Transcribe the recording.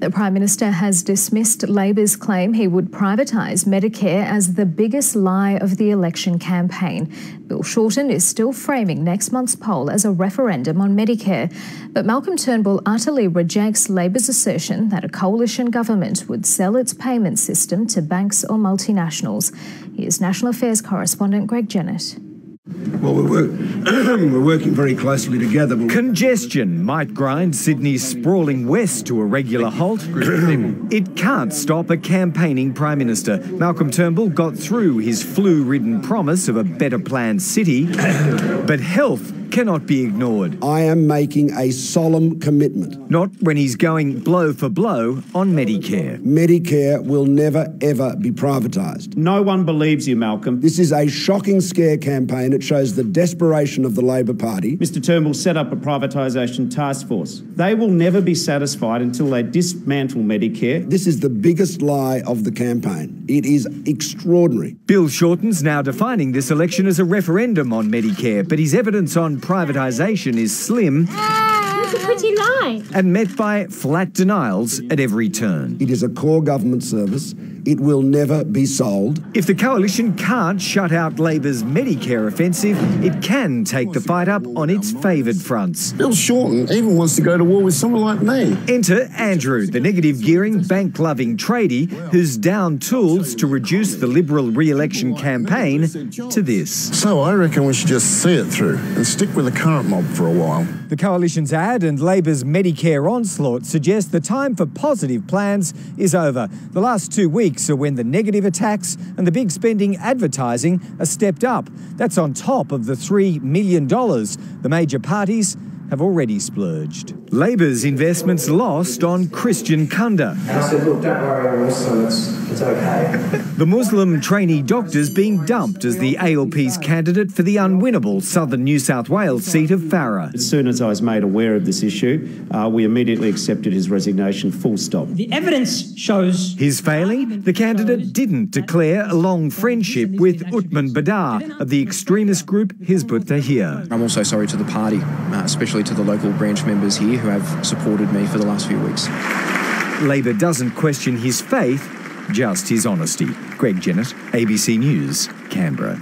The Prime Minister has dismissed Labor's claim he would privatise Medicare as the biggest lie of the election campaign. Bill Shorten is still framing next month's poll as a referendum on Medicare. But Malcolm Turnbull utterly rejects Labor's assertion that a coalition government would sell its payment system to banks or multinationals. Here's National Affairs correspondent Greg Jennett. Well, we're working very closely together. Congestion might grind Sydney's sprawling west to a regular halt. It can't stop a campaigning Prime Minister. Malcolm Turnbull got through his flu-ridden promise of a better planned city, but health cannot be ignored. I am making a solemn commitment. Not when he's going blow for blow on Medicare. Medicare will never, ever be privatised. No one believes you, Malcolm. This is a shocking scare campaign. It shows the desperation of the Labor Party. Mr Turnbull set up a privatisation task force. They will never be satisfied until they dismantle Medicare. This is the biggest lie of the campaign. It is extraordinary. Bill Shorten's now defining this election as a referendum on Medicare, but his evidence on privatisation is slim. That's a pretty lie. And met by flat denials at every turn. It is a core government service. It will never be sold. If the coalition can't shut out Labor's Medicare offensive, it can take the fight up on its favoured fronts. Bill Shorten even wants to go to war with someone like me. Enter Andrew, the negative-gearing, bank-loving tradie who's down tools to reduce the Liberal re-election campaign to this. So I reckon we should just see it through and stick with the current mob for a while. The coalition's ad and Labor's Medicare onslaught suggest the time for positive plans is over. The last 2 weeks are when the negative attacks and the big spending advertising are stepped up. That's on top of the $3 million the major parties have already splurged. Labor's investments lost on Christian Kunda. And I said, look, don't worry, I'm Muslim, it's okay. The Muslim trainee doctor's being dumped as the ALP's candidate for the unwinnable southern New South Wales seat of Farrer. As soon as I was made aware of this issue, we immediately accepted his resignation, full stop. The evidence shows... His failing? The candidate didn't declare a long friendship with Uthman Badar of the extremist group Hizb ut-Tahrir. I'm also sorry to the party, especially to the local branch members here who have supported me for the last few weeks. Labor doesn't question his faith, just his honesty. Greg Jennett, ABC News, Canberra.